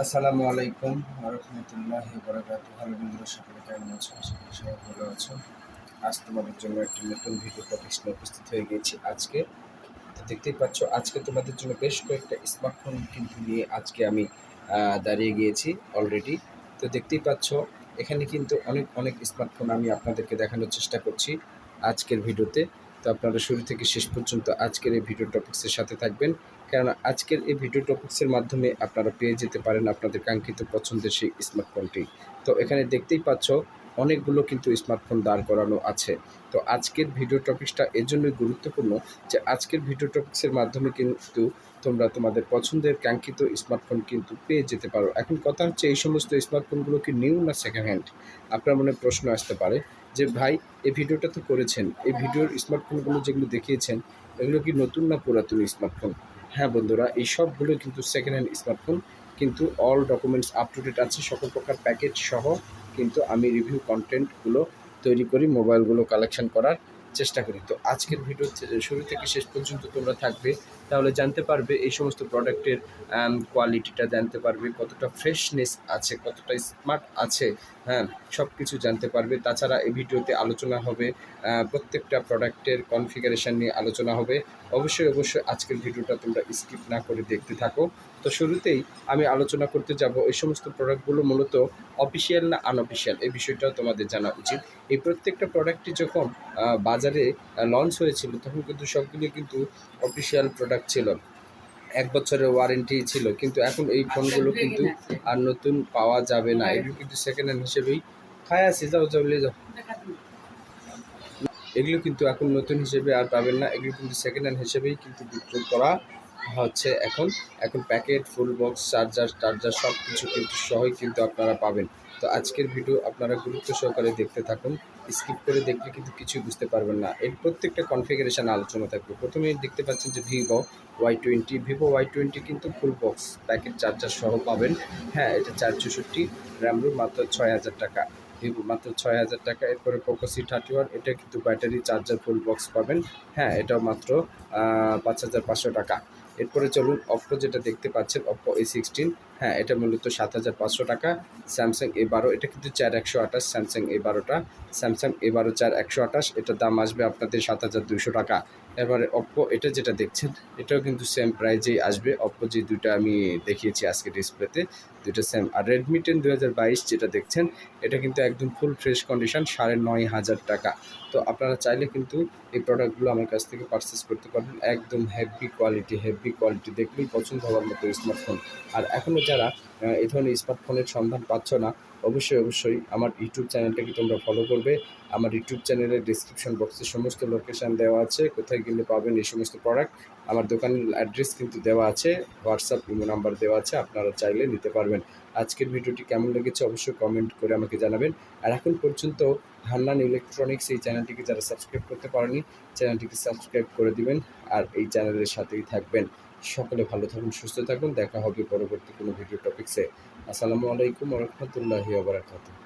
আসসালামু আলাইকুম রহমতুল্লাহি বারাকাতুহু। হ্যালো বন্ধুরা, সকলে কেমন আছো? আশা করি সবাই ভালো আছো। আজ তোমাদের জন্য একটি নতুন ভিডিও টপিকস নিয়ে উপস্থিত হয়ে গেছি আজকে। তো দেখতেই পাচ্ছ, আজকে তোমাদের জন্য বেশ কয়েকটা স্মার্টফোন কিন্তু নিয়ে আজকে আমি দাঁড়িয়ে গিয়েছি অলরেডি। তো দেখতেই পাচ্ছ, এখানে কিন্তু অনেক অনেক স্মার্টফোন আমি আপনাদেরকে দেখানোর চেষ্টা করছি আজকের ভিডিওতে। তো আপনারা শুরু থেকে শেষ পর্যন্ত আজকের এই ভিডিও টপিক্সের সাথে থাকবেন, কারণ আজকের এই ভিডিও টপিক্সের মাধ্যমে আপনারা পেয়ে যেতে পারেন আপনাদের কাঙ্ক্ষিত পছন্দের সেই স্মার্টফোনটি। তো এখানে দেখতেই পাচ্ছ, অনেকগুলো কিন্তু স্মার্টফোন দাঁড় করানো আছে। তো আজকের ভিডিও টপিক্সটা এজন্যই গুরুত্বপূর্ণ যে আজকের ভিডিও টপিক্সের মাধ্যমে কিন্তু তোমরা তোমাদের পছন্দের কাঙ্ক্ষিত স্মার্টফোন কিন্তু পেয়ে যেতে পারো। এখন কথা হচ্ছে, এই সমস্ত স্মার্টফোনগুলো কি নিউ না সেকেন্ড হ্যান্ড? আপনার মনে প্রশ্ন আসতে পারে যে ভাই, এই ভিডিওটা তো করেছেন, এই ভিডিওর স্মার্টফোনগুলো যেগুলো দেখিয়েছেন এগুলো কি নতুন না পুরাতন স্মার্টফোন? হ্যাঁ বন্ধুরা, এই সবগুলো কিন্তু সেকেন্ড হ্যান্ড স্মার্টফোন, কিন্তু all documents up to date আছে, সকল প্রকার প্যাকেজ সহ কিন্তু আমি রিভিউ কন্টেন্টগুলো তৈরি করি, মোবাইলগুলো কালেকশন করার চেষ্টা করি। তো আজকের ভিডিও শুরু থেকে শেষ পর্যন্ত তোমরা থাকবে, তাহলে জানতে পারবে এই সমস্ত প্রোডাক্টের কোয়ালিটিটা, জানতে পারবে কতটা ফ্রেশনেস আছে, কতটা স্মার্ট আছে। হ্যাঁ, সব কিছু জানতে পারবে। তাছাড়া এই ভিডিওতে আলোচনা হবে প্রত্যেকটা প্রোডাক্টের কনফিগারেশন নিয়ে আলোচনা হবে। অবশ্যই অবশ্যই আজকের ভিডিওটা তোমরা স্কিপ না করে দেখতে থাকো। তো শুরুতেই আমি আলোচনা করতে যাব এই সমস্ত প্রোডাক্টগুলো মূলত অফিসিয়াল না আনঅফিসিয়াল, এই বিষয়টাও তোমাদের জানা উচিত। এই প্রত্যেকটা প্রোডাক্টই যখন বাজারে লঞ্চ হয়েছিল তখন কিন্তু সবগুলো কিন্তু অফিসিয়াল প্রোডাক্ট ছিল, 1 বছরের ওয়ারেন্টি ছিল। কিন্তু এখন এই ফোনগুলো কিন্তু আর নতুন পাওয়া যাবে না, এগুলো কিন্তু সেকেন্ড হ্যান্ড হিসেবেই খায় আছে। যাও যাও নিয়ে যাও, এগুলো কিন্তু এখন নতুন হিসেবে আর পাবেন না, এগুলো কিন্তু সেকেন্ড হ্যান্ড হিসেবেই কিন্তু বিক্রি করা হচ্ছে এখন। এখন প্যাকেট, ফুল বক্স, চার্জার টার্জার সব কিছু কিন্তু সহই কিন্তু আপনারা পাবেন। তো আজকের ভিডিও আপনারা গুরুত্ব সহকারে দেখতে থাকুন, স্কিপ করে দেখলে কিন্তু কিছুই বুঝতে পারবেন না। এর প্রত্যেকটা কনফিগারেশন আলোচনা থাকবে। প্রথমেই দেখতে পাচ্ছেন যে ভিভো Y20 কিন্তু ফুল বক্স প্যাকেট চার্জার সহ পাবেন। হ্যাঁ, এটা 464 র্যাম রুম, মাত্র 6,000 টাকা। ভিভো মাত্র 6,000 টাকা। এরপরে পোকো C31, এটা কিন্তু ব্যাটারি চার্জার ফুল বক্স পাবেন। হ্যাঁ, এটাও মাত্র 5,500 টাকা। এরপরে চলুন অপ্পো, যেটা দেখতে পাচ্ছেন অপ্পো A16। হ্যাঁ, এটা মূলত 7,500 টাকা। স্যামসাং A12, এটা কিন্তু 4128। স্যামসাং A12টা, স্যামসাং A12 4128, এটার দাম আসবে আপনাদের 7,200 টাকা। এবারে অপ্পো, এটা যেটা দেখছেন এটাও কিন্তু সেম প্রাইজেই আসবে। অপ্পো যে দুইটা আমি দেখিয়েছি আজকে ডিসপ্লেতে, দুইটা সেম। আর রেডমি 10 2022 যেটা দেখছেন, এটা কিন্তু একদম ফুল ফ্রেশ কন্ডিশন, 9,500 টাকা। তো আপনারা চাইলে কিন্তু এই প্রোডাক্টগুলো আমার কাছ থেকে পারচেস করতে পারবেন। একদম হেভি কোয়ালিটি, দেখলেই পছন্দ হওয়ার মতো স্মার্টফোন। আর এখনও যারা এই ধরনের স্মার্টফোনের সন্ধান পাচ্ছ না, অবশ্যই অবশ্যই আমার ইউটিউব চ্যানেলটাকে তোমরা ফলো করবে। আমার ইউটিউব চ্যানেলের ডিসক্রিপশন বক্সে সমস্ত লোকেশান দেওয়া আছে, কোথায় গেলে পাবেন এই সমস্ত প্রোডাক্ট। আমার দোকানের অ্যাড্রেস কিন্তু দেওয়া আছে, হোয়াটসঅ্যাপ ইমো নাম্বার দেওয়া আছে, আপনারা চাইলে নিতে পারবেন। আজকের ভিডিওটি কেমন লেগেছে অবশ্যই কমেন্ট করে আমাকে জানাবেন। আর এখন পর্যন্ত হান্নান ইলেকট্রনিক্স এই চ্যানেলটিকে যারা সাবস্ক্রাইব করতে পারেনি, চ্যানেলটিকে সাবস্ক্রাইব করে দিবেন আর এই চ্যানেলের সাথেই থাকবেন। সকলে ভালো থাকুন, সুস্থ থাকুন, দেখা হবে পরবর্তী কোনো ভিডিও টপিক্সে। আসসালামু আলাইকুম ওয়া রাহমাতুল্লাহি ওয়া বারাকাতুহু।